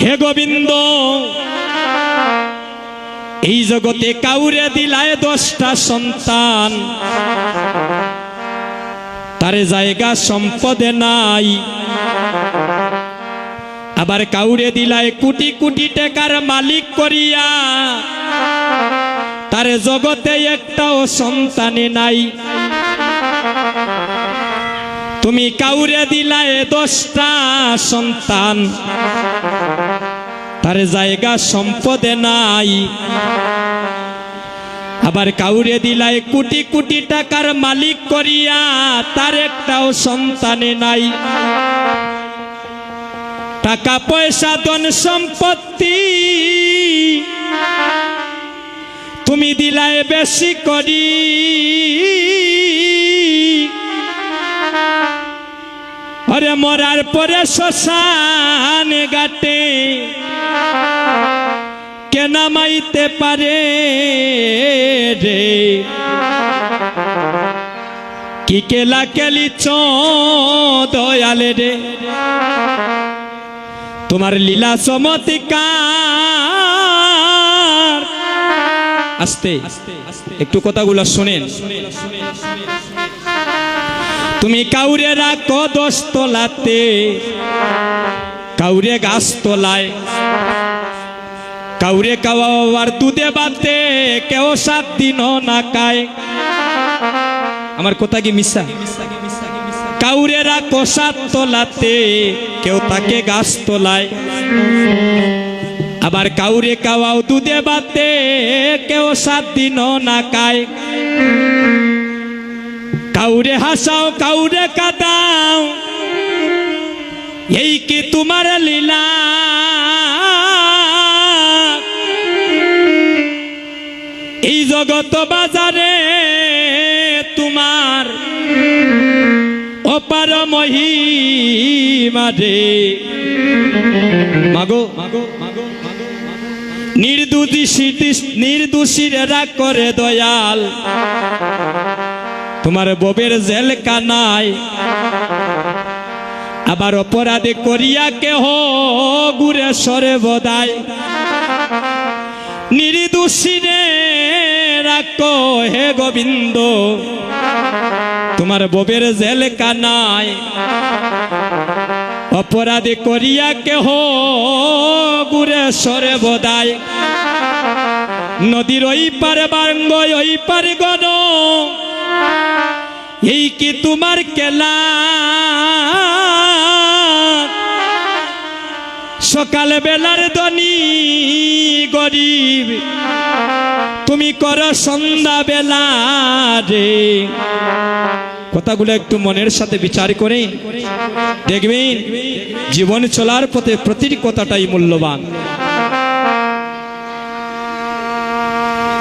হে গোবিন্দ এই জগতে কাউরে দিলায় 10টা সন্তান, তারে জায়গা সম্পদে নাই। আবার কাউরে দিলায় কোটি কোটি টাকার মালিক করিয়া, তারে জগতে একটাও সন্তানে নাই। তুমি কাউরে দিলায় 10টা সন্তান, তার জায়গা সম্পদে নাই। আবার কাউরে দিলায় কোটি কোটি টাকার মালিক করিয়া, তার একটাও সন্তানে নাই। টাকা পয়সা ধন সম্পত্তি তুমি দিলায় বেশি করি, আরে মরার পরে শ্মশানে ঘাটে কে নামাইতে পারে রে? কি কেলা কেলিছ দয়ালে রে, তোমার লীলা চমৎকার। আস্তে একটু কথাগুলো শোনেন। তুমি কাউরে রাখো 10 তলাতে, কাউরে গাছ তলায়, কাউরে খাওয়ার দুধে বাতে, কেউ 7 দিনও না খায়। আমার কথা কি মিথ্যা? কাউরে রাখো 7 তলাতে, কেউ তাকে গাছ তলায়। আবার কাউরে খাওয়াও দুধে বাতে, কেউ 7 দিনও না খায়। কাউরে হাসাও কাউরে কাঁদাও, এই কি তোমার লীলা? এই জগত বাজারে তোমার অপার মহিমা রে। মাগো নির্দোষীরা করে দয়াল, তোমার ববের জেল কানায়। আবার অপরাধে করিয়া কেহ গুরে সরে বদায়। নির্দোষীরে রাখো হে গোবিন্দ, তোমার ববের জেল কানায়। অপরাধে করিয়া কেহ গুরে সরে বদায়। নদীর ওই পার বাঙ্গ ওই পার গণ, এই কি তোমার কেলা? সকাল বেলার ধনী গরিব তুমি করো সন্ধ্যা বেলা রে। কথাগুলো একটু মনের সাথে বিচার করে দেখবেন, জীবন চলার পথে প্রতিটি কথাটাই মূল্যবান।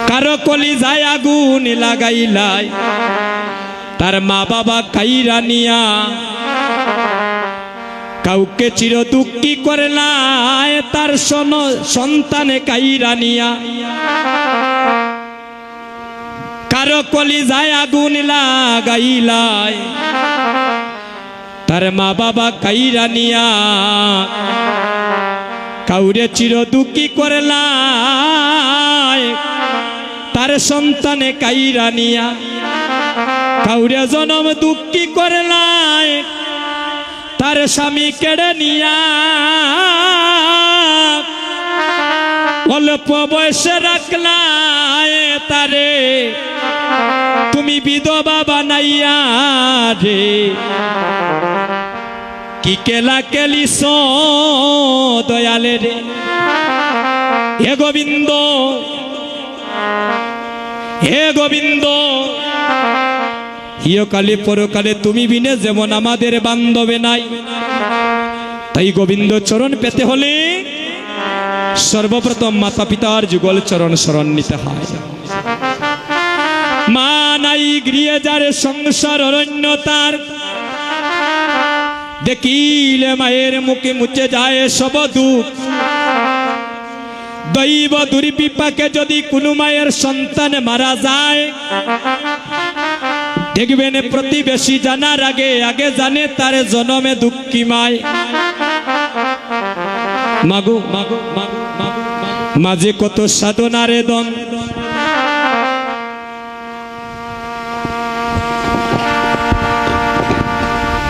কারো কলিজায় আগুন লাগাইলাই, তার মা বাবা কাইরা নিয়া। কাউকে চির দুঃখী করলাই, তার সন্তানে কাইরা নিয়া। কারো কলিজায় আগুন লাগাইলাই, তার মা বাবা কাইরা নিয়া। কাউরে চির দুঃখী করলাই, তার সন্তানে কাইরা নিয়া। কাউরে জনম দুঃখী করলাই, তার স্বামী কেড়ে নিয়া। অল্প বয়সে রাখলাই তারে, তুমি বিধবা বানাইয়া রে। কি কেলা কেলিস দয়ালে রে। হে গোবিন্দ হে গোবিন্দ, ইহকালে পরকালে তুমি বিনে যেমন আমাদের বান্ধবে নাই। তাই গোবিন্দ চরণ পেতে হলে সর্বপ্রথম মাতা পিতার যুগল চরণ শরণ নিতে হয়। মা নাই গৃহে যারে সংসার অরণ্য তার, দেখিলে মায়ের মুখে মুছে যায় সব দুঃখ। দৈব দুর্বিপাকে যদি কোনো মায়ের সন্তান মারা যায়, দেখবেন প্রতিবেশী জানার আগে আগে জানে তার জনমে দুঃখী মায়। মাগো মাগো মাগো মাগো মাঝে কত সাধনারে দন,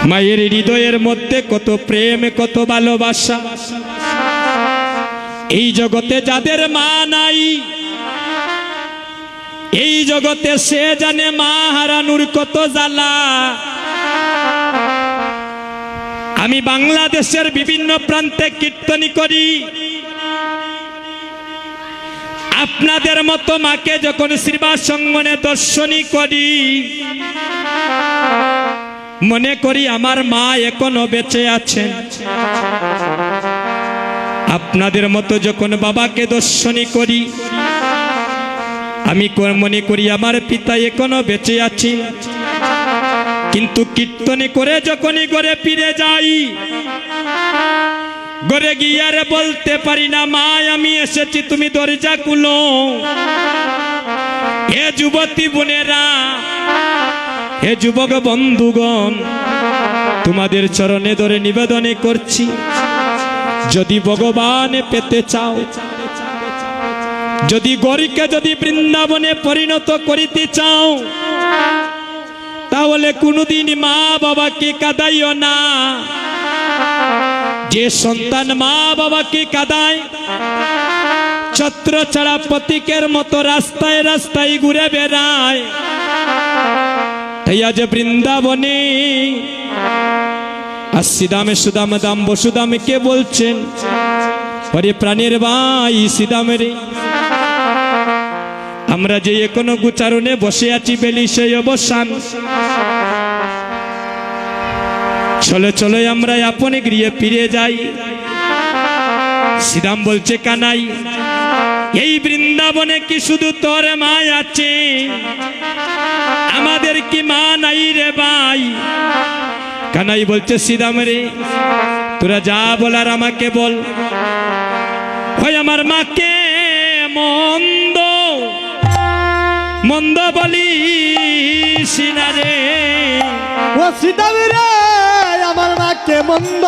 মায়ের হৃদয়ের মধ্যে কত প্রেম কত ভালোবাসা। এই জগতে যাদের মা নাই, এই জগতে সে জানে মা হারানোর কত জ্বালা। আমি বাংলাদেশের বিভিন্ন প্রান্তে কীর্তনী করি, আপনাদের মতো মাকে যখন শ্রীবাস সঙ্গনে দর্শনী করি, মনে করি আমার মা এখনো বেঁচে আছেন। আপনাদের মতো যখন বাবাকে দর্শনী করি, আমি মনে করি আমার পিতা এখনো বেঁচে আছে। কিন্তু কীর্তনে করে যখনই ঘরে ফিরে যাই, ঘরে গিয়ে আর বলতে পারি না মা আমি এসেছি, তুমি দরজা খুলো। হে যুবতী বোনেরা, হে যুবক বন্ধুগণ, তোমাদের চরণে ধরে নিবেদনে করছি, যদি ভগবান পেতে চাও, যদি গরিকে যদি বৃন্দাবনে পরিণত করিতে চাও, তাহলে কোনদিন মা বাবাকে কাঁদাইও না। যে সন্তান মা বাবাকে কাঁদায়, ছত্র ছাড়া প্রতীকের মতো রাস্তায় রাস্তায় ঘুরে বেড়ায়। তাই আজ বৃন্দাবনে আসিদামে সুদাম দাম বসুদামে কে বলছেন, পরে প্রাণের ভাই সিদামে রে, আমরা যে এখনো গুচারণে বসে আছি বেলি সেই অবসান। চলে চলে আমরা আপনে গৃহে ফিরে যাই। সিদাম বলছে কানাই, এই বৃন্দাবনে কি শুধু তোর মা আছে, আমাদের কি মা নাই রে ভাই? কানাই বলছে সিদাম রে, তোরা যা বলার আমাকে বল। ওই আমার মাকে মন্দ মন্দ বলিস না রে। ও সিদাম রে, আমার মাকে মন্দ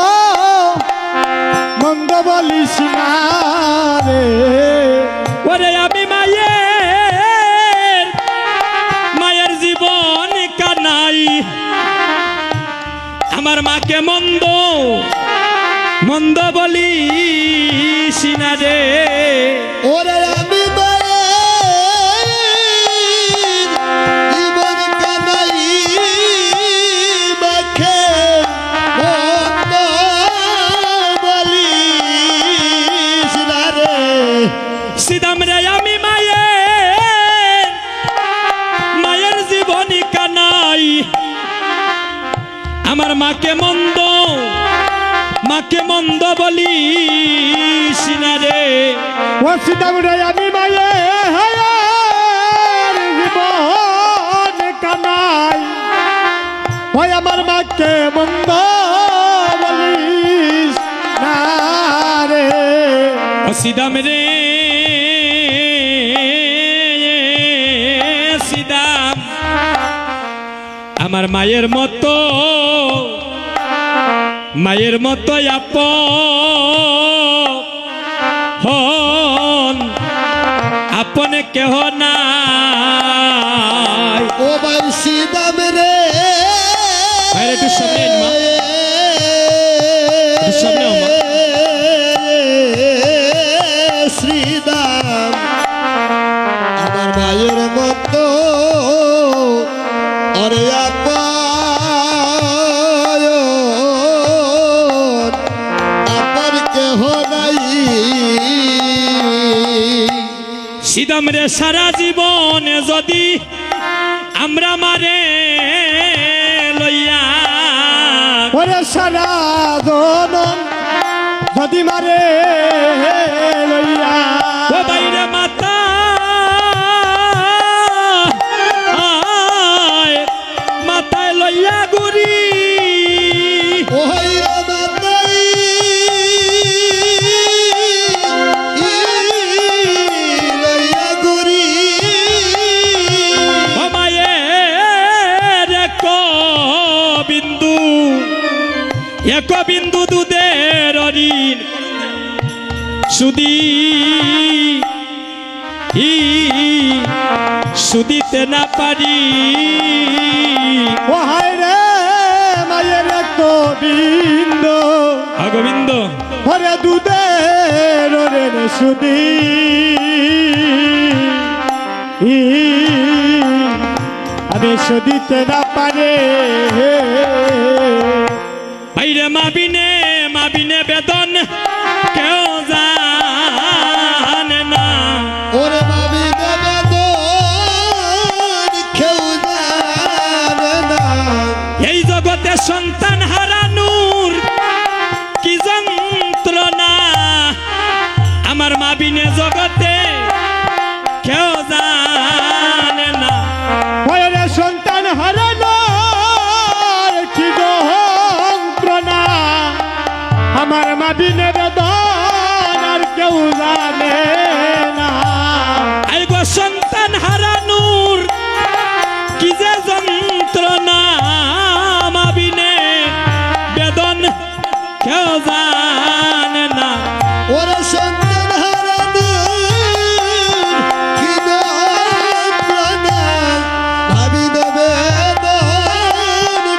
মন্দ বলিস না রে। ওরে আমি মায়ের জীবন কানাই, আমার মাকে মন্দ মন্দ বলিস না রে। ওরে আমি জীবন কানাই, মাকে মন্দ বলিস না রে। সিদাম রে, আমি মায়ের জীবন কানাই, আমার মাকে মন্দ বলিস না রে। ও সিদাম রে, আমি মায়ের জীবন কানাই, ওই আমার মাকে মন্দ বলিস না রে। ও সিদাম রে, সিদাম আমার মায়ের মতো আপন কেহ নাই। ও ভাই সিদাম রে, একটু সামনে মা, একটু সামনে মা। শ্রীদাম আমার মায়ের মতো অরে আপন কেহ নাই। সিদাম রে, সারা জীবন যদি আমরা মারে লইয়া, ওরে সারা জনম যদি মারে লইয়া, ও বাইরে মাতা মাথায় লইয়া গুরি, ওই মাতাই লইয়া গুরি, ও মায়ের এক বিন্দু দুধের ঋণ সুদি সুদিতে না পারি ও হায় রে মায়ের গোবিন্দ গোবিন্দ ওরে দুধের ওরে সুদি আমি সুদিতে না পারে বাইরে মাবিনে বেদন কেউ জানে না ওরে ভাবি দেবে কেউ জানে না এই জগতে সন্তান হারানোর কি যন্ত্রণা আমার মাবিনে জগতে কেউ জানে না ওরে সন্তান হারানো কি যন্ত্রণা আমার মাবিনে বেদন আর কেউ জানে না এই গো সন্তান হারানোর কি যে যন্ত্রণা মাবিনে বেদন কেউ জানে না ওরে সন্তান হারানো কি যন্ত্রণা ভাবি দেবে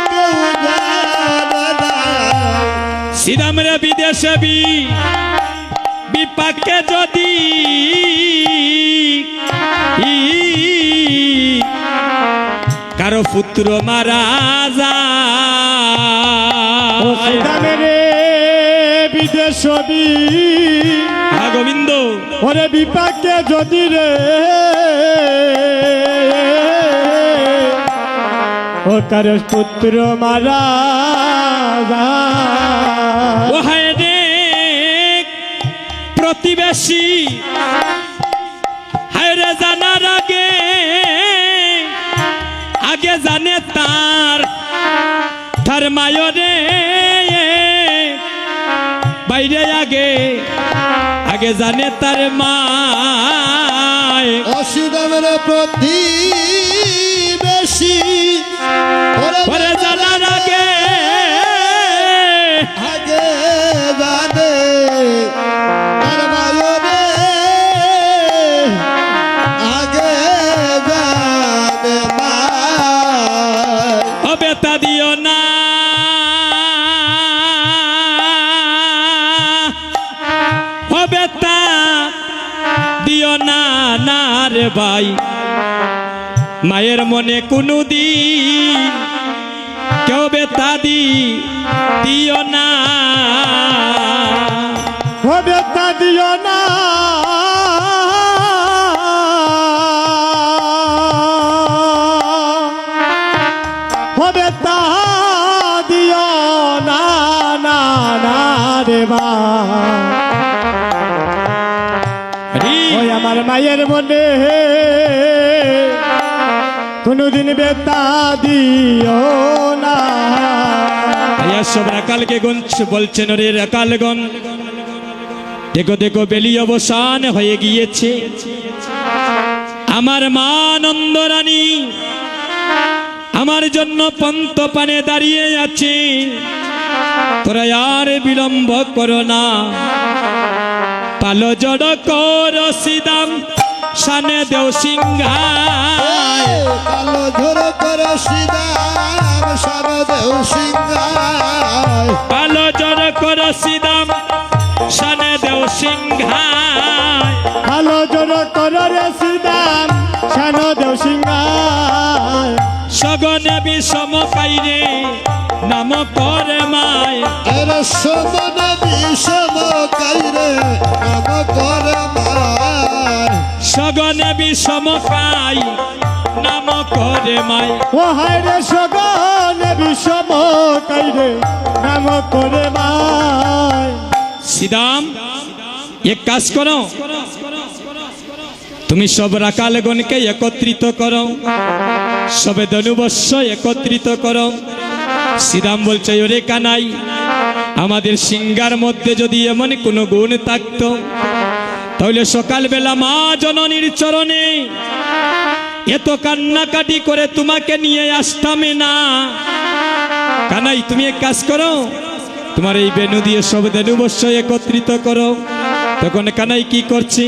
কেউ জানে না শ্রীরামরে বিদেশে বিপাকে যদি কারো পুত্র মারা ও যায় শ্রীরামেরে বিদেশ গোবিন্দ ওরে বিপাকে যদি রে ও তার পুত্র মারা যায়। ও হায় রে প্রতিবেশী হায় রে জানার আগে জানে তার মায়রে বাইরে আগে জানে তার মায় অসিদামের প্রতি বেশি পরে জানার আগে আগে জানে আর মায়রে আগে জানে বেতা দিও না বেতা দিও না না রে ভাই মায়ের মনে কোনো দিন কেউ বেতা দিও না ও বেতা দিও না ও বেতা দিও না না না রে মা ওই আমার মায়ের মনে কোনদিন বেতা দিও না ভাইয়া সব রাকালকে গঞ্চ বলছেন রে রাকালগণ দেখো দেখো বেলি অবসান হয়ে গিয়েছে আমার মা নন্দরানী আমার জন্য পন্ত পানে দাঁড়িয়ে আছে তোরা আর বিলম্ব করো না পালো জড় কর সিদাম সানে দেও সিংহায় কালো ধর কর শ্রীরাম সরদেও সিংহায় পালো জড় কর সিদাম সানে দেও সিংহায় ভালো জোর করে সীতাম শান দেও সিংহায় সগনে বিষম পাইরে নাম করে মায় এর সমন বিষম কাইরে নাম করে মায় সগনে বিষম পাই নাম করে মায় ও হায় রে সগন বিষম কাইরে নাম করে মায় সিদাম এক কাজ করো তুমি সব রাকালগণকে একত্রিত করো সবে ধনুবস্য একত্রিত করো শ্রীরাম বলছে ওরে কানাই আমাদের সিংহার মধ্যে যদি এমন কোনো গুণ থাকতো তাহলে সকালবেলা মা জননীর চরণে এত কান্নাকাটি করে তোমাকে নিয়ে আসতাম না। কানাই তুমি এক কাজ করো, তোমার এই বেনু দিয়ে সব ধনুবস্য একত্রিত করো, তখন কানাই কি করছে,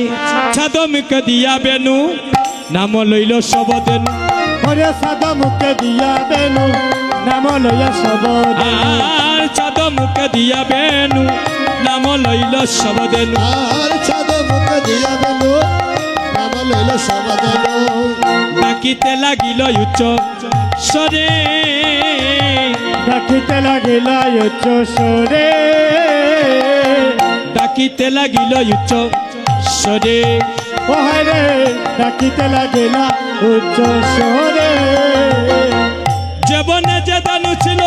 ছাদো মুখে দিয়া বেনু নাম লইল সবদেনু। ওরে সাদা মুখে দিয়া বেনু নাম লইয়া সবদেনু। আর ছাদো মুখে দিয়া বেনু নাম লইল সবদেনু। আর চাঁদ মুখে দিয়া বেনু নাম লইল সবদেনু। ডাকিতে লাগিল উচ্চ স্বরে, ডাকিতে লাগিলা উচ্চ স্বরে। ডাকিতে লাগিল উচ্চ স্বরে। ও হায় রে ডাকিতে লাগিলা উচ্চ স্বরে। জীবনে যে দানু ছিল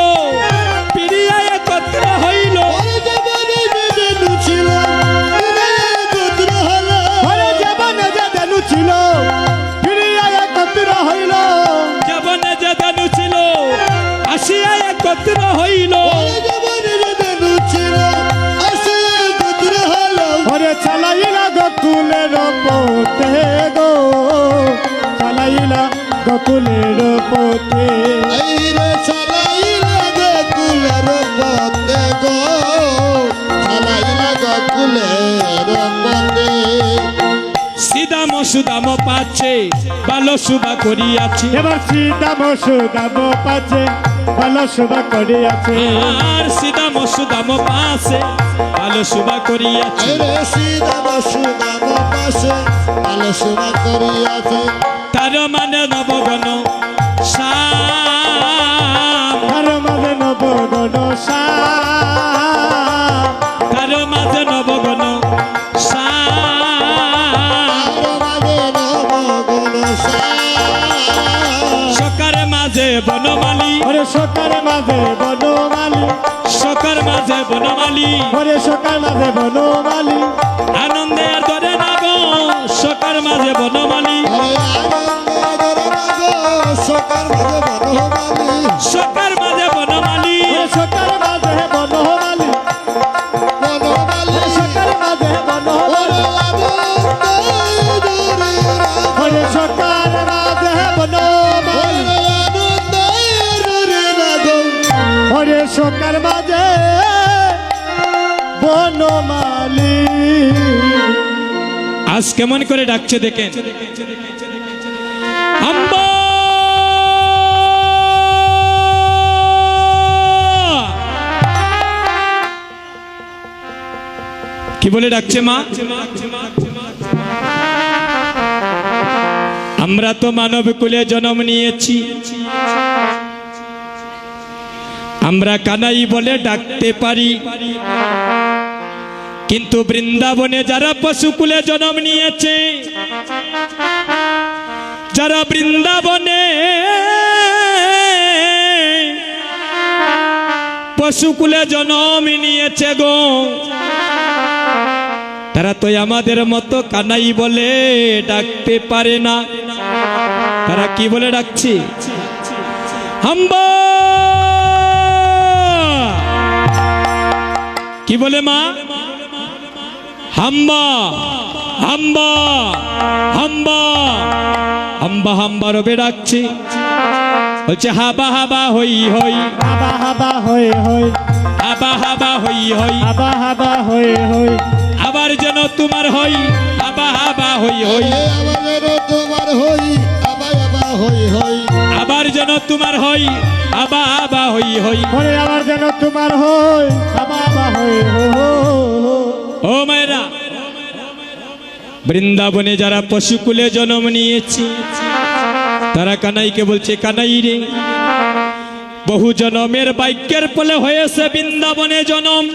পিড়িয়া একত্র হইল। ওরে জীবনে যে বেনু ছিল একত্র হলো। ওরে জীবনে যে দানু ছিল ফিরিয়া একত্র হইল। জীবনে যে দানু ছিল আসিয়া একত্র হইল। ওরে জীবনে যে বেনু ছিল আসে একত্র হলো। ওরে চালাইলা গোকুলের পথে গো, চালাইলা গোকুলের পথে। এই রে চালাইলা গোকুলের পথে গো, চালাইলা গোকুলের পথে। সিদাম সুদাম পাচ্ছে ভালো শুভা করিয়াছে। এবার সীতাম সুদাম পাচ্ছে ভালো শোভা করিয়াছে। আর সিদাম সুদাম পাশে ভালো শুভা করিয়াছে। এই রে শ্রীরাম সুদাম পাশে আলোচনা করিয়াছে। তার মানে নবগণ শ্যাম, তার মাঝে নবগণ শ্যাম। তার মাঝে নবগণ শ্যাম। আর মাঝে নবগণ শ্যাম। সকার মাঝে বনমালী, ওরে সকার মাঝে বনমালী। সকার মাঝে বনমালী। ওরে সকার মাঝে বনমালী। আনন্দে আর ধরে না গো সকার মাঝে বনমালী। আরে আনন্দের মাগো সকার মাঝে বনমালী। সকার মাঝে বনমালী। ওরে সকার মাঝে বনমালী। বনমালী সকার মাঝে বনমালী। ওরে সকার মাঝে বনমালী। ওরে সকার মাঝে বনমালী। আজ কেমন করে ডাকছে দেখেন, আম্বা কি বলে ডাকছে মা। আমরা তো মানব কুলে জন্ম নিয়েছি, আমরা কানাই বলে ডাকতে পারি। কিন্তু বৃন্দাবনে যারা পশুকুলে জন্ম নিয়েছে, যারা বৃন্দাবনে পশুকুলে জন্ম নিয়েছে গো, তারা তো আমাদের মতো কানাই বলে ডাকতে পারে না। তারা কি বলে ডাকছে, হাম্বা। কি বলে মা, হাম্বা হাম্বা হাম্বা হাম্বা হাম্বা রবে ডাকছে। বলছে হাবা হাবা হই হই, হাবা হাবা হই হই। হাবা হাবা হই হই। হাবা হাবা হই হই। আবার যেন তোমার হই, হাবা হাবা হই হই। আমাদের তোমার হই আবার আবার হই হই। আবার যেন তোমার হই, হাবা হাবা হই হই। ওরে আবার যেন তোমার হই হাবা হাবা হই হই। ও মায়েরা, বৃন্দাবনে যারা পশুকুলে জন্ম নিয়েছে, তারা কানাইকে বলছে, কানাই রে, বহু জনমের ভাগ্যের ফলে হয়েছে বৃন্দাবনে জনম।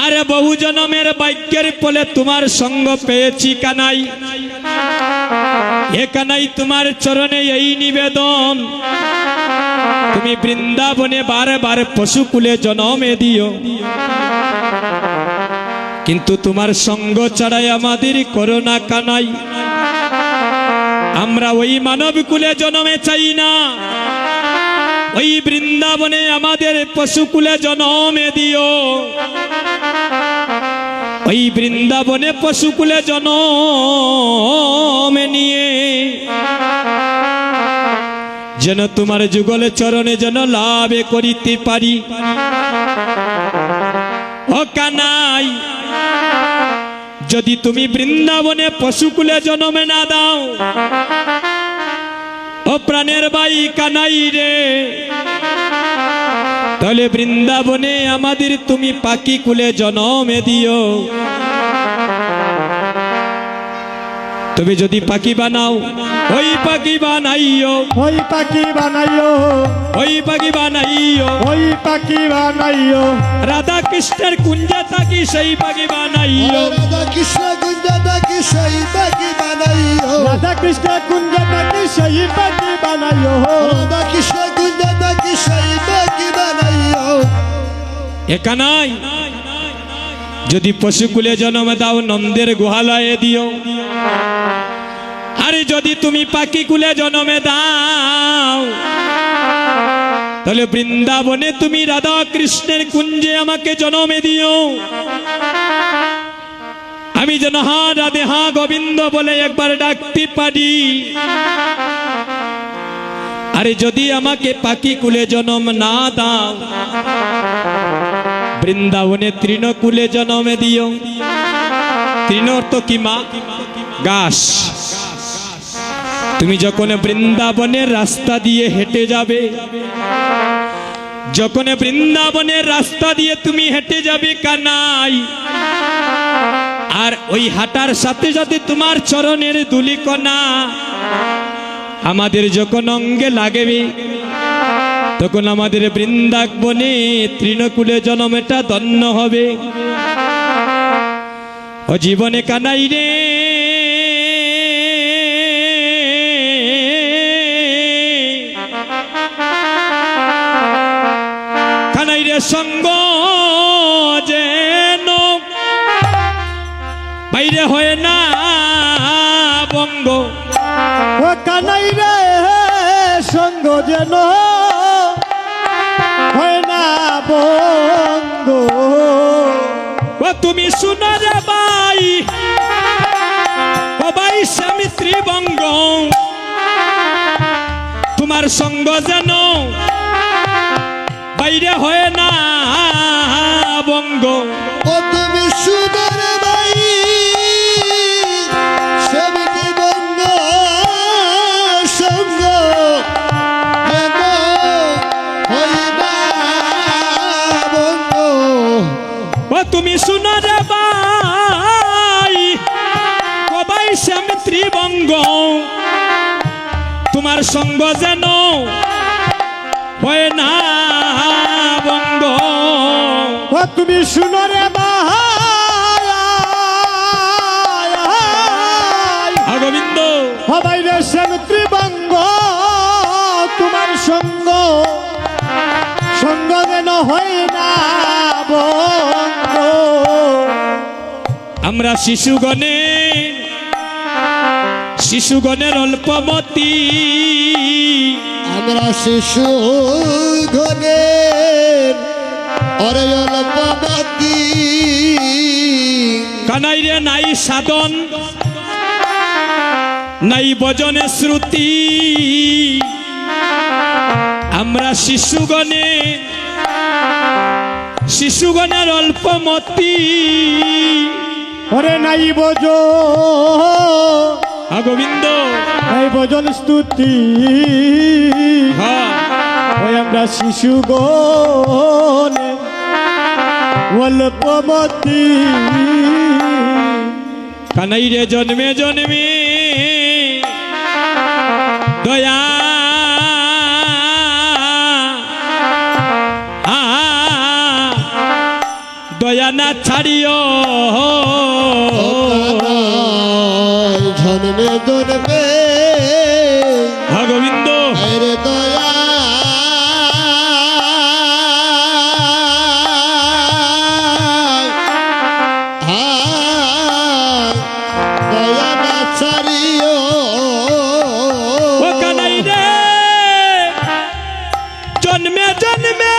আরে বহু জনমের ভাগ্যের ফলে তোমার সঙ্গ পেয়েছি কানাই। এ কানাই তোমার চরণে এই নিবেদন, তুমি বৃন্দাবনে বারবার পশুকুলে জন্মে দিও, কিন্তু তোমার সঙ্গ ছাড়াই আমাদের করোনা কানাই। আমরা ওই মানব কুলে জন্মে চাই না, ওই বৃন্দাবনে আমাদের পশুকুলে জন্মে দিও। ওই বৃন্দাবনে পশুকুলে জন্মে নিয়ে যেন তোমার যুগল চরণে যেন লাভে করিতে পারি। ও কানাই, যদি তুমি বৃন্দাবনে পশুকুলে জন্মে না দাও, ও প্রাণের ভাই কানাই রে, তাহলে বৃন্দাবনে আমাদের তুমি পাখি কুলে জন্মে দিও। তবে যদি পাখি বানাও, ওই পাখি বানাইও, ওই পাখি বানাইও, ওই পাখি বানাইও, ওই পাখি বানাইও, রাধা কৃষ্ণের কুঞ্জে থাকি সেই পাখি বানাইও। রাধা কৃষ্ণ কুঞ্জ থাকি সেই পাখি বানাইও, রাধা কৃষ্ণ কুঞ্জ পাখি সেই পাখি বানাইও, রাধা কৃষ্ণ কুঞ্জ থাকি সেই পাখি বানাইও। একানাই যদি পশুকুলে জন্ম দাও, নন্দের গুহালয়ে দিও। আরে যদি তুমি পাখি কুলে জন্মে দাও, তাহলে বৃন্দাবনে তুমি রাধা কৃষ্ণের কুঞ্জে আমাকে জন্মে দিও। আমি যেন হা রাধে হা গোবিন্দ বলে একবার ডাকতে পারি। আরে যদি আমাকে পাখি কুলে জন্ম না দাও, বৃন্দাবনে তৃণকুলে জন্মে দিও। তৃণ অর্থ কি মা? ঘাস। তুমি যখন বৃন্দাবনের রাস্তা দিয়ে হেঁটে যাবে, যখন বৃন্দাবনের রাস্তা দিয়ে তুমি হেঁটে যাবে কানাই, আর ওই হাঁটার সাথে সাথে তোমার চরণের ধূলিকণা আমাদের যখন অঙ্গে লাগবে, তখন আমাদের বৃন্দাবনে তৃণকুলে জন্মটা ধন্য হবে। ও জীবনে কানাই রে, কানাই রে সঙ্গ যেন বাইরে হয় না বঙ্গ। ও কানাই রে সঙ্গ যেন হয় না বঙ্গ। ও তুমি শুনো রে ভাই, ও ভাই স্বামী ত্রিবঙ্গ, তোমার সঙ্গ যেন বাইরে হয় না বঙ্গ। ও তুমি সুদর ভাই স্বামীকে বঙ্গ সঙ্গ যেন হইবা বঙ্গ। ও তুমি শুনো রে ভাই, ও ভাই স্বামী ত্রিবঙ্গ, তোমার সঙ্গ যেন হয় না বঙ্গ। ও তুমি শুনো রে ভাই, গোবিন্দ সবাই রে শ্যাম ত্রিবঙ্গ, তোমার সঙ্গ সঙ্গ যেন হয় না বঙ্গ। আমরা শিশুগণের অল্পমতি, আমরা শিশু ঘনের অরে অল্পমতি। কানাই রে নাই সাধন, নাই বজনে শ্রুতি। আমরা শিশুগণের অল্পমতি। ওরে নাই বোঝ, গোবিন্দ নাই ভজন স্তুতি, হ্যাঁ ওই আমরা শিশুগণ অল্পমতি। কানাই রে জন্মে জন্মে দয়া দয়া না ছাড়িও। জন্মে জন্মে গোবিন্দ রে দয়া দয়া না ছাড়িও। ও কানাই রে জন্মে জন্মে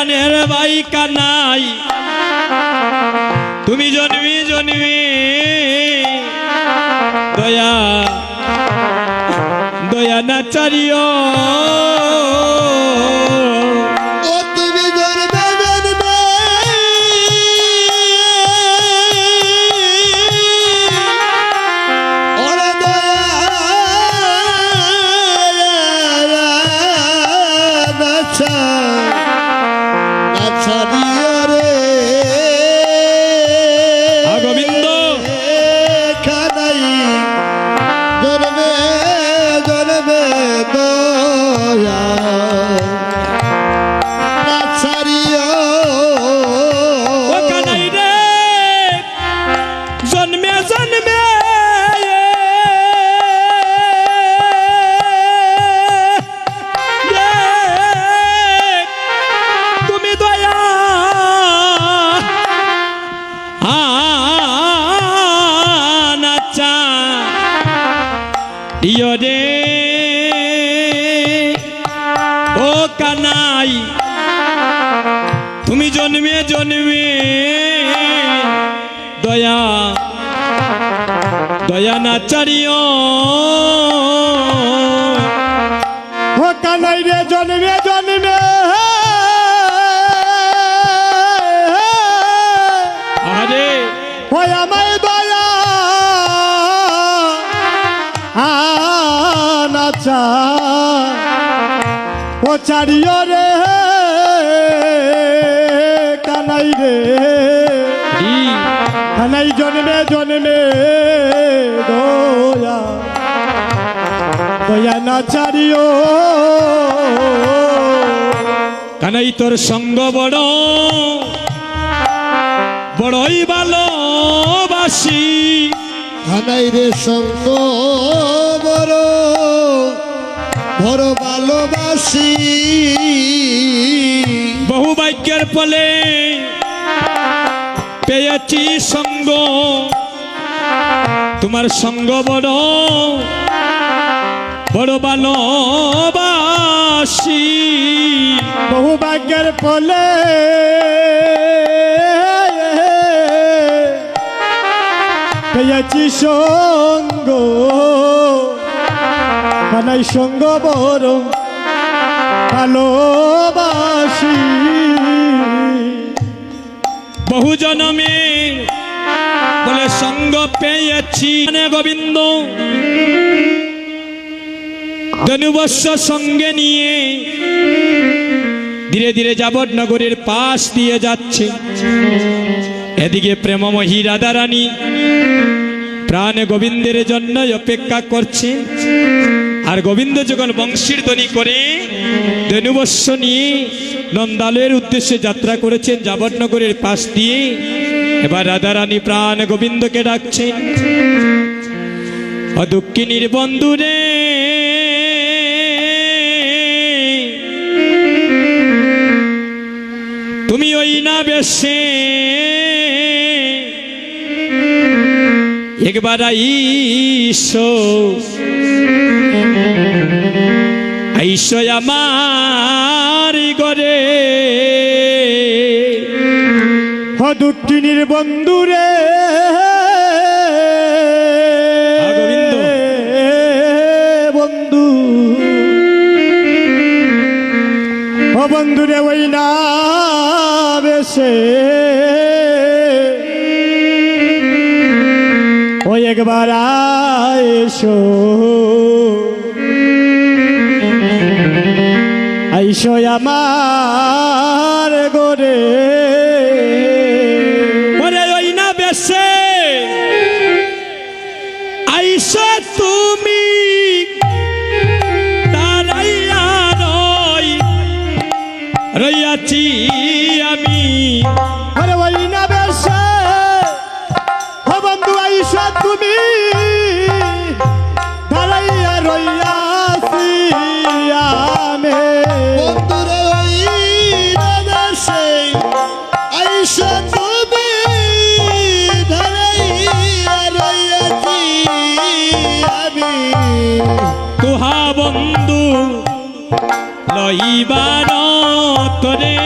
প্রাণের ভাই কানাই তুমি জন্মে জন্মে দয়া দয়া না চারিও ও তুমি জন্মে জন্মে ওরে দয়া নাছা নাছা দিও রে গোবিন্দ খানাই জন্মে জন্মে দয়া নাছারিও ও কানাই রে জন্মে জন্মে তুমি দয়া নাচা দিও রে ও কানাই তুমি জন্মে জন্মে দয়া দয়া না চারিও ও কানাই রে জন্মে জন্মে আরে ও আমায় দয়া নাচা ও চারিও রে কানাই রে ই, কানাই জন্মে জন্মে দয়া দয়া না চারিও কানাই তোর সঙ্গ বড় বড়ই ভালোবাসি খানাই রে সঙ্গ বড় বড় ভালোবাসি বহু ভাগ্যের ফলে পেয়েছি সঙ্গ তোমার সঙ্গ বড় বড় ভালোবাসি বহু ভাগ্যের ফলে পেয়েছি সঙ্গ কানাই সঙ্গ বড় ভালোবাসি বহু জনমে বলে সঙ্গ পেয়েছি মানে গোবিন্দ ধনুবর্ষ সঙ্গে নিয়ে ধীরে ধীরে যাবৎনগরের পাশ দিয়ে যাচ্ছে এদিকে প্রেমময়ী রাধারানী প্রাণ গোবিন্দের জন্য অপেক্ষা করছে আর গোবিন্দ যখন বংশীর ধ্বনি করে ধনুবর্ষ নিয়ে নন্দালয়ের উদ্দেশ্যে যাত্রা করেছেন যাবৎনগরের পাশ দিয়ে এবার রাধারানী প্রাণ গোবিন্দকে ডাকছেন অদুঃখিনীর বন্ধুরে তুমি ওই না বেশে একবার আইসো আইসো আমার ঘরে দুঃখিনীর বন্ধুরে গোবিন্দ বন্ধু ও বন্ধুরে ওই না বেশে ওই একবার আইসো আইসো আমার গোরে ওরে ওই না বেশে আইসো তুমি দাঁড়াইয়া রইয়াছি আমি আরে ওই না বেশে ও বন্ধু আইসো তুমি দাঁড়াইয়া রইয়াছি আমি বন্ধুরে ওই রাধাসে আইসা তুমি ধরাইয়া রইয়াছি আমি তুহা বন্ধু লইবার তরে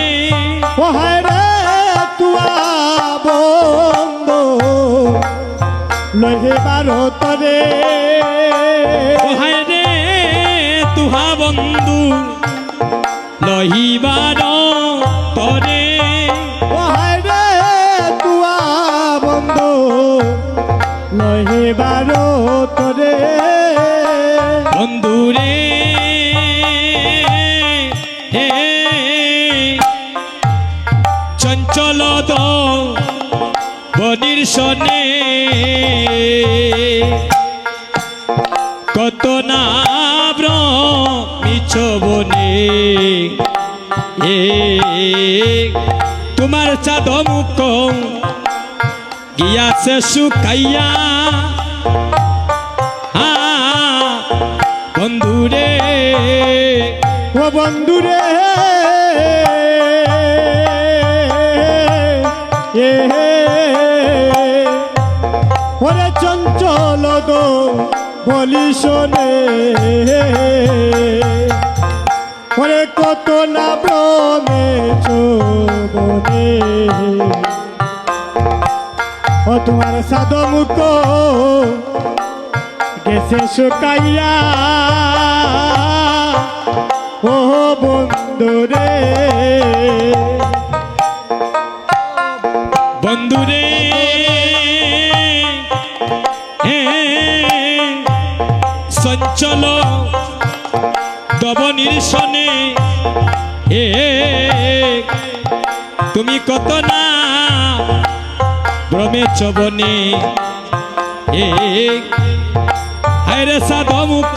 লহিবার তরে ওহায় রে তুহা বন্ধু লহিবার তরে ও হায় রে তুয়া বন্ধু লহিবার তরে বন্ধু রে হে চঞ্চল বনির সনে কত না মিছ বনে এ তোমার চাঁদ মুখ গিয়াছে শুকাইয়া বন্ধু রে ও বন্ধু রে ওরে চঞ্চল দো বলি শোনে ওরে কত না ভ্রমে চোবনে ও তোমার সাদ মুখ গেছে শুকাইয়া ও বন্ধু রে বন্ধু রে চঞ্চল দবনির সনে তুমি কত না ভ্রমে চবনে হায়রে সাদ মুখ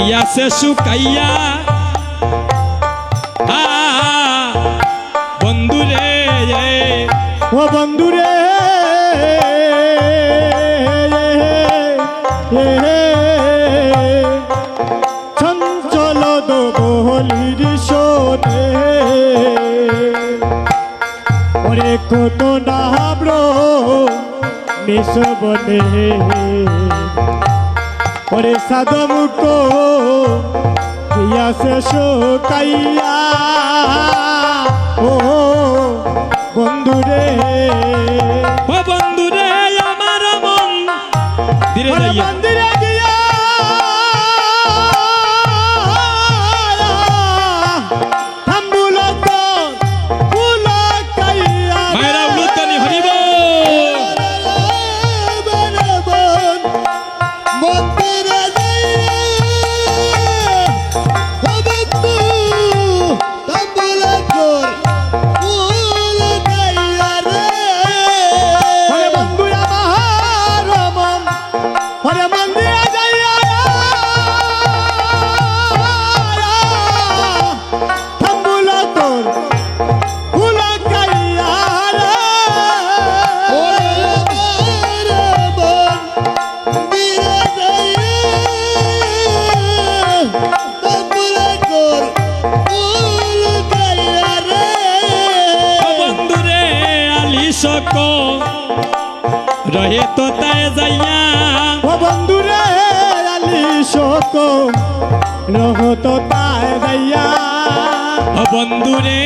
ইয়াছে শুকাইয়া বন্ধু রে ও বন্ধু রে চঞ্চল দোলির শোনে ওরে কত নাব্র নিশবনে ওরে সাদ মুখ ইয়াছে শুকাইয়া ও বন্ধু রে ও বন্ধু রে আমার মন ধীরে ওরে যাইয়া মন্দিরে গিয়া থাম্বুল তো ফুল কাইয়া মায়েরা উলুতনি হরিব মন্দিরে যাইরে তাম্বুলা কর ফুল গাইয়া রে ওরে বন্ধু আমার মন ওরে মন্দিরে যাইয়া থাম্বুল তোর ফুল কাইয়া রে ও বন্ধু রে আলি শক রহে তো তাই যাইয়া ও বন্ধু রে আলি শোক রহত তাই গাইয়া ও বন্ধু রে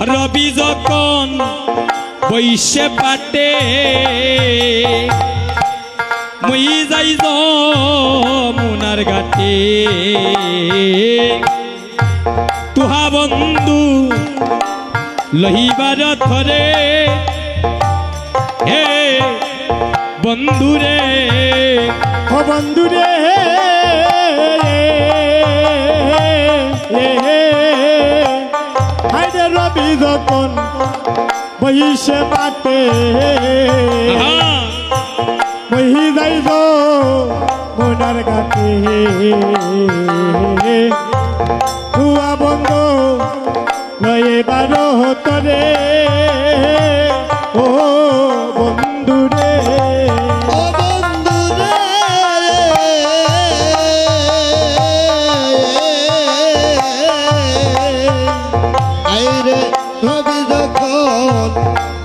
রবি যখন বৈশে পাটে মুই যাই মুনার ঘাটে তুহা বন্ধু লহিবার থরে হে বন্ধু রে ও বন্ধু রে হাইরে রবি যখন বহিষে বাটে আহা, বহি যাইব মোনার ঘাটে তুয়া বন্ধু লয়ে বারো তরে ও বন্ধু রে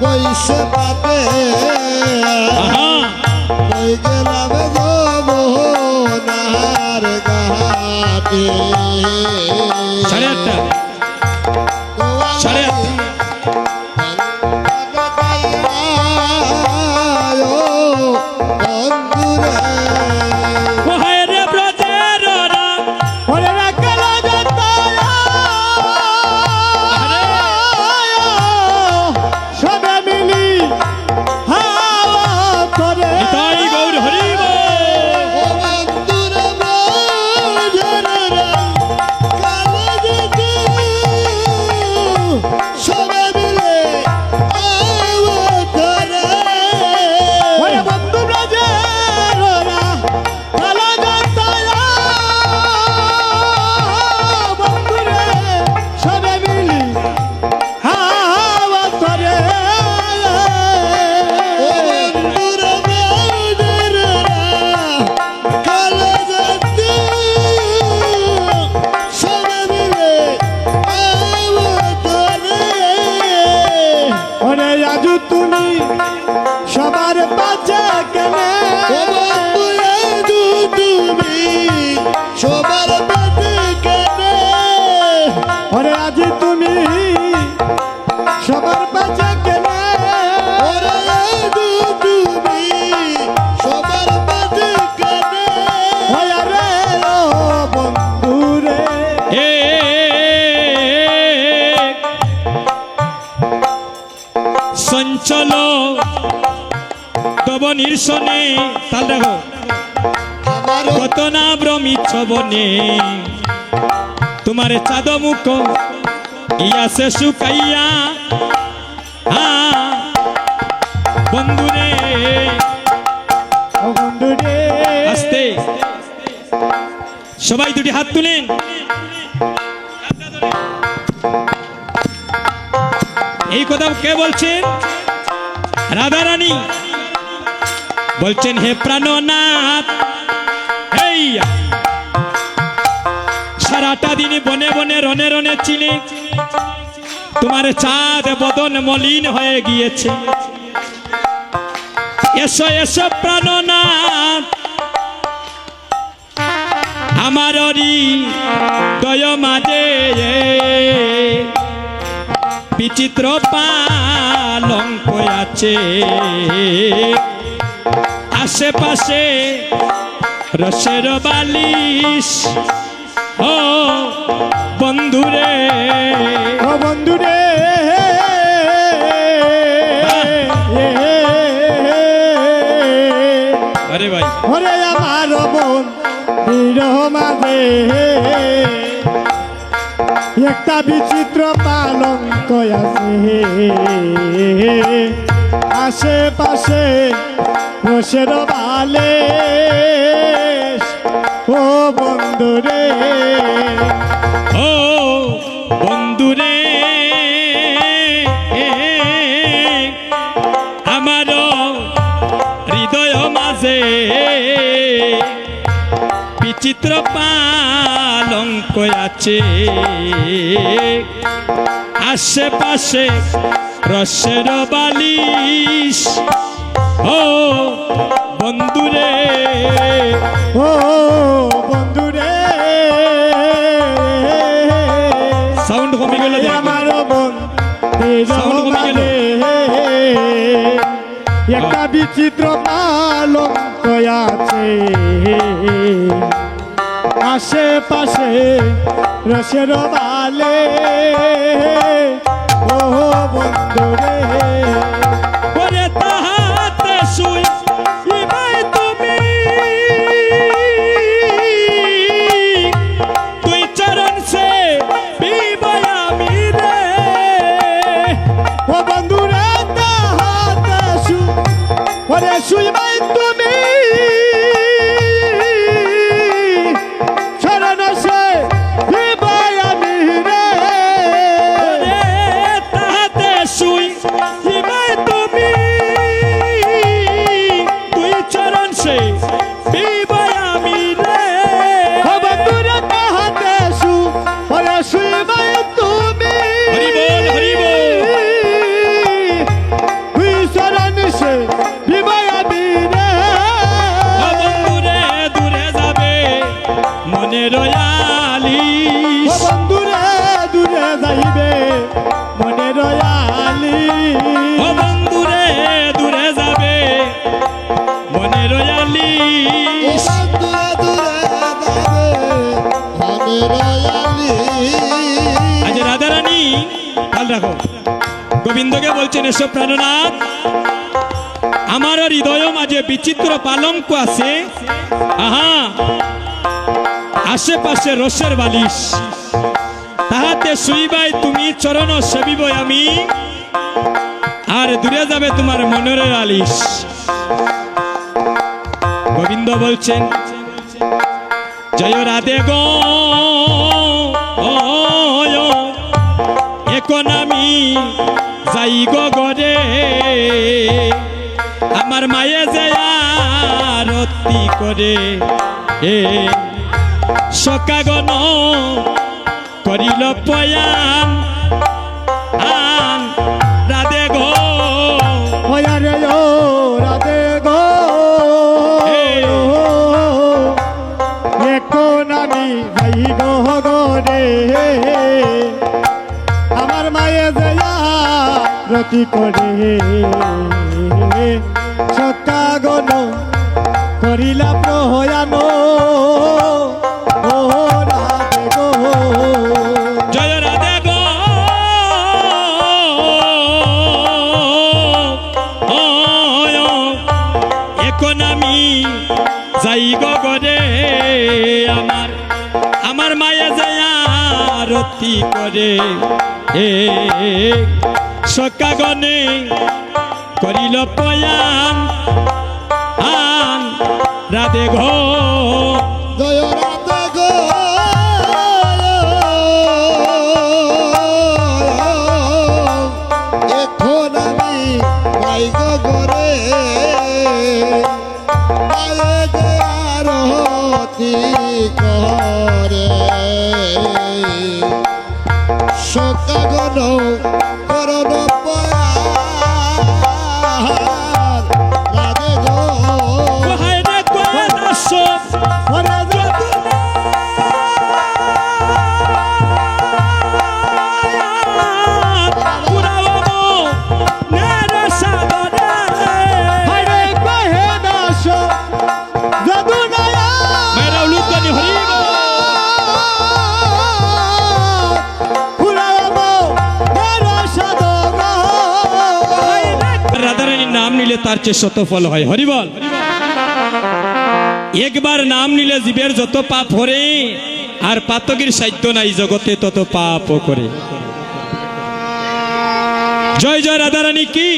বৈশে পাবে আহা, ওই গেলাম গো মোহনার ঘাটে সাড়ে আটটা। সাড়ে আটটা। চলো তব নির্শনে তাল দেখো আমার কত না ভ্রমিচ্ছ বনে তোমার চাঁদ মুখ ইয়াসে শুকাইয়া বন্ধুরে ও বন্ধু রে আস্তে সবাই দুটি হাত তুলেন এই কথা কে বলছেন রাধা রানী বলছেন হে প্রাণনাথ এই সারাটা দিন বনে বনে রনে রনে চিনে তোমার চাঁদ বদন মলিন হয়ে গিয়েছে এসো এসো প্রাণনাথ আমার দয় মাঝে বিচিত্র পালঙ্ক আছে আশেপাশে রসের বালিশ ও বন্ধুরে ও বন্ধু রে আরে ভাই ওরে আমার মন বিরহ মাঝে একটা বিচিত্র পালঙ্ক আছে আশেপাশে রসের বালে ও বন্ধু রে ও বন্ধুরে আমার হৃদয় মাঝে বিচিত্র পালঙ্ক আছে আশেপাশে রসের বালিশ ও বন্ধুরে ও বন্ধু রে সাউন্ড কমে গেল দেখো। আমার মন Sound কমে গেল। একটা বিচিত্র পালঙ্ক আছে আশেপাশে রসের বালে ও বন্ধু রে ওরে তাহাতে শুই ইবাই তুমি তুই চরণ সে বিবাই আমি রে ও বন্ধু রে তাহাতে ওরে শুইবাই তুমি শরণ সে বিবাই আমি রে ওরে তাহাতে শুই ইবাই তুমি তুই চরণ সে বিবাই আমি রে ও বন্ধু রে তাহাতে ওরে শুইবাই তুমি হরি বল হরি বল তুই শরণ সে বিবাই আমি রে ও বন্ধুরে দূরে যাবে মনে রয়ালি ও বন্ধু রে দূরে যাইবে মনে রয়ালি ও বন্ধুরে দূরে যাবে মনে রয়ালি দূরে দূরে যাবে আমি রয়ালি আজ রাধারানী কাল রাখো গোবিন্দকে বলছেন এসো প্রাণনাথ আমার হৃদয় মাঝে বিচিত্র পালঙ্ক আছে আহা আশেপাশে রসের বালিশ তাহাতে শুইবাই তুমি চরণ সেবিব আমি আর দূরে যাবে তোমার মনের আলিশ গোবিন্দ বলছেন জয় রাধে গো এখন আমি যাই গো গরে আমার মায়ে যে আরতি করে এ সকাগন করিল পয়ান আন রাধে গো ওয়া রে ও রাধে গো এখন আমি যাই গো গরে আমার মায়ে জয়া রতি করে সকা গন করিলা প্রহয়ান ও রাধে গো জয় রাধে গো আরতি করে এ সকাগনে করিল পয়ান আন রাধে ঘো জয় রাধে গো এখন আমি পাই গো গরে পায়ে যে আরতি করে সকাগন করণ পয়ার রাধে গো কোহায় রে কোহায় আসো ওরে হরে কহে দাস যদু নয়া মায়েরা উলুধ্বনি হরি ফুরাবো মেরা সাধন রাধারানীর নাম নিলে তার চেয়ে শত ফল হয় হরি বল একবার নাম নিলে জীবের যত পাপ হরে আর পাতকের সাধ্য নাই জগতে তত পাপ করে জয় জয় রাধারানী কি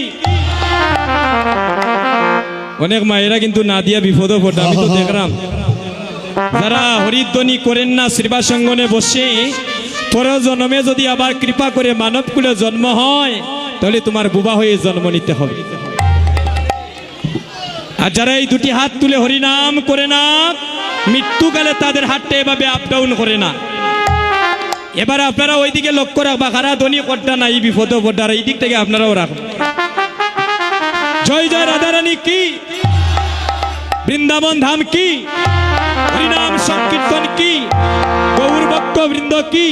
অনেক মায়েরা কিন্তু না দিয়া বিপদ পড়ে আমি তো দেখলাম যারা হরিধ্বনি করেন না শ্রীবাসঙ্গনে বসে পর জন্মে যদি আবার কৃপা করে মানব কুলে জন্ম হয় তাহলে তোমার বুবা হয়ে জন্ম নিতে হবে আর যারা এই দুটি হাত তুলে হরিনাম করে না মৃত্যুকালে তাদের হাতটা এভাবে আপ ডাউন করে না এবার আপনারা ওইদিকে লক্ষ্য রাখবা খারা ধনী কড্ডা নাই বিপদ পড়ার এই দিক থেকে আপনারাও রাখবেন জয় জয় রাধারানী কি বৃন্দাবন ধাম কি হরিনাম সংকীর্তন কি গৌর ভক্ত বৃন্দ কি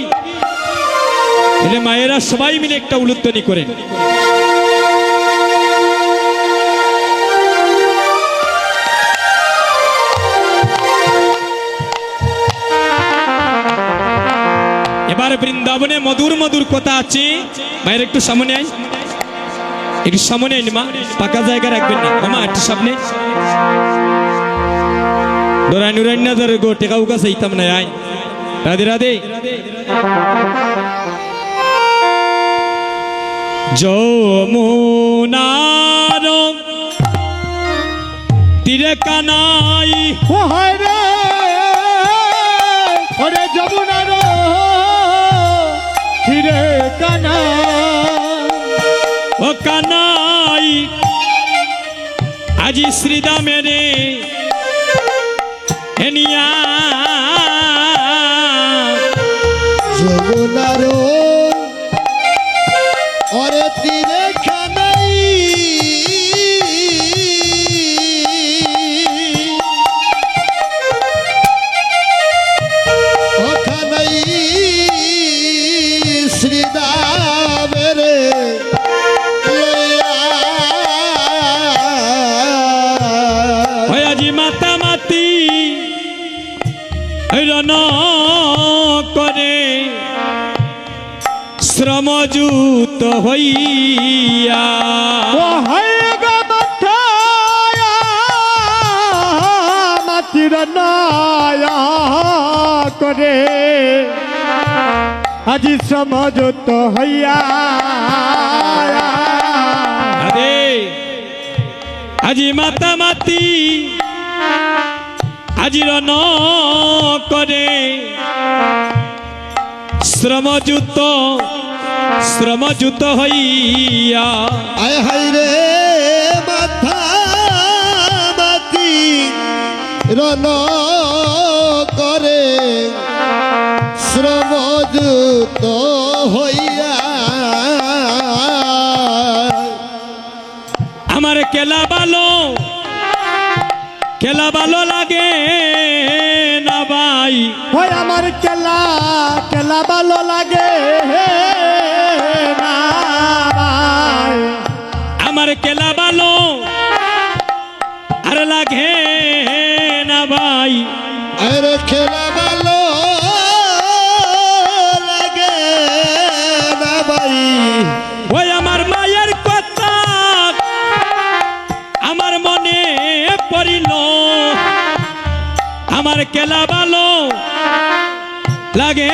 এলে মায়েরা সবাই মিলে একটা উলুধ্বনি করেন এবার বৃন্দাবনে মধুর মধুর কথা আছে মায়ের একটু সামনে আই একটু সামনে আইন মা পাকা জায়গা রাখবেন না মামা একটু সামনে ডরাই নুরাই না ধরে গো টেকা উকা চাইতাম না আই রাধে রাধে যমুনার তীরে কানাই ও হরে ওরে যমুনার ফিরে কানা ও কানাই আজি শ্রীদামের হেনিয়া যমুনার অরে তীরে খানাই ও খানাই শ্রীদামের হয় আজি মাতা মাতি রণ করে শ্রমযুত হইয়া ও হয়ে গো মাথায়া মাতির নায়া করে আজি সমঝত হইয়া আরে আজি মাতা মাতি আজি রণ করে শ্রমযুত হইয়া আয় হাই রে মাথা মাতি রণ করে শ্রমযুত হইয়া আমার কেলা ভালো লাগে না ভাই হয় আমার কেলা কেলা ভালো লাগে না ভাই আমার কেলা ভালো আর লাগে না ভাই আরে খেলা ভালো লাগে না ভাই ওই আমার মায়ের কথা আমার মনে পড়িল আমার কেলা ভালো লাগে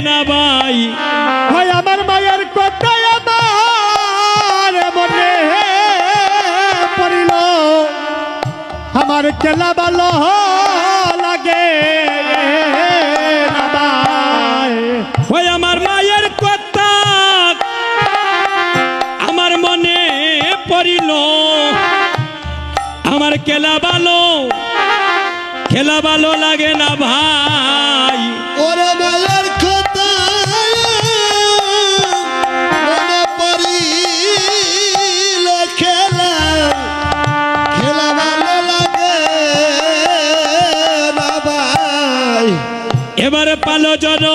না ভাই। হয় আমার মায়ের কথা আমার মনে পড়িল, আমার কেলা ভালো লাগে না ভাই। ওই আমার মায়ের কথা আমার মনে পড়িল, আমার খেলা ভালো লাগে না ভাই। ওরে মায়ের কথা মনে পড়িলে খেলা ভালো লাগে না ভাই। এবারে পালো জন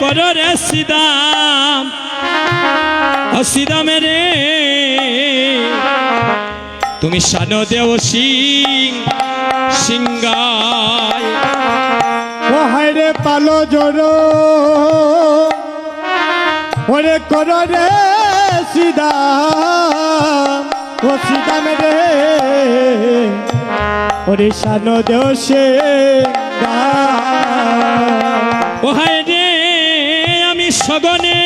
করো রে সিদাম, সিদামে রে তুমি শানো দেও সিংগায়। ও হায়রে পালো জোরো ওরে করো রে সিদা, ও সিদা মেরে ওরে শানো দেও সে ও হায় রে আমি সগনে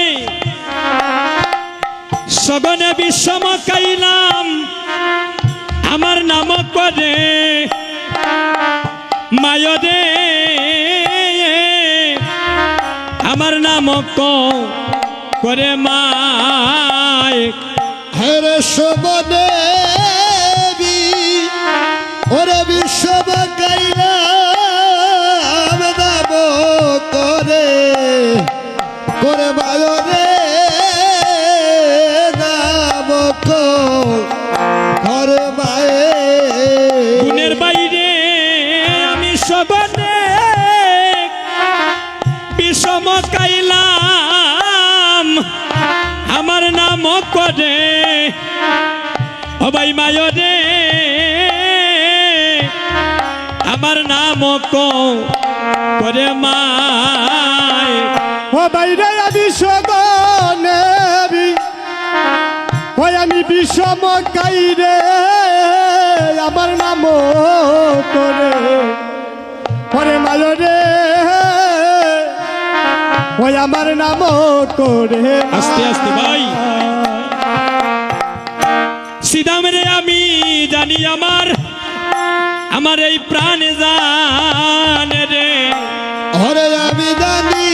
বিষম কাইলাম, আমার নাম করে মায়রে, আমার নাম করে মায়। হেরে শোভনে ওরে বিশ্বব গাইলাম দাব করে করে বায়রে দাব করে বায়ে। গুণের বাইরে আমি সগনে বিষম কাইলাম, আমার নাম করে অবাই মায়রে, আমার নাম করে মায়। ও বাইরে আমি সগনে ওই আমি বিষম কাইরে, আমার নাম করে ওরে মায়রে, ওই আমার নাম করে। আস্তে আস্তে ভাই। সিদাম রে আমি জানি আমার এই প্রাণে জানে রে, ওরে আমি জানি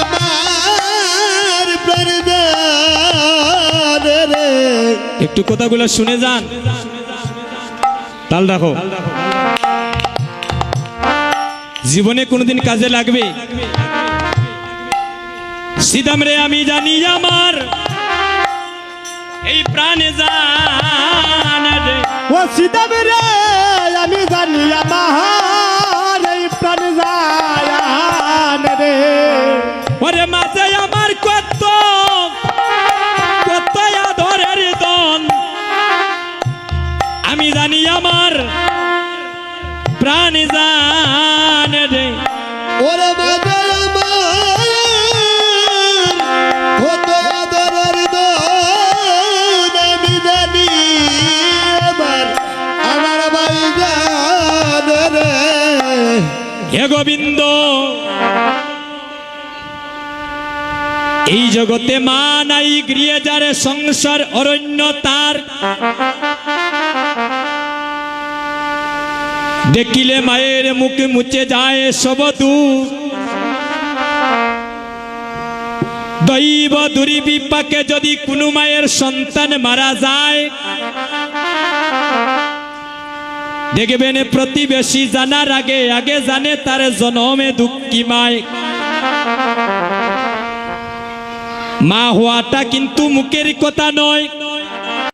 আমার প্রাণ রে। একটু কথাগুলো শুনে যান, তাল রাখো, জীবনে কোনোদিন কাজে লাগবে। সিদাম রে আমি জানি আমার এই প্রাণে জানে রে, ও সিদা মেরে আমি জানি আমার এই প্রাণ যায় রে। ওরে মাঝে আমার কত আদরের দন, আমি জানি আমার প্রাণ জানে রে। ওরে বাবা কত আদরের দন, আমি জানি আমার ভাই জানে রে। হে গোবিন্দ, এই জগতে মা নাই গৃহে যারে সংসার অরণ্য তার, দেখিলে মায়ের মুখে মুছে যায় সব দূর, দৈব দুর্বিপাকে যদি কোনো মায়ের সন্তান মারা যায়, দেখবেন প্রতিবেশী জানার আগে জানে তার জনমে দুঃখী মায়। মা হওয়াটা কিন্তু মুখের কথা নয়,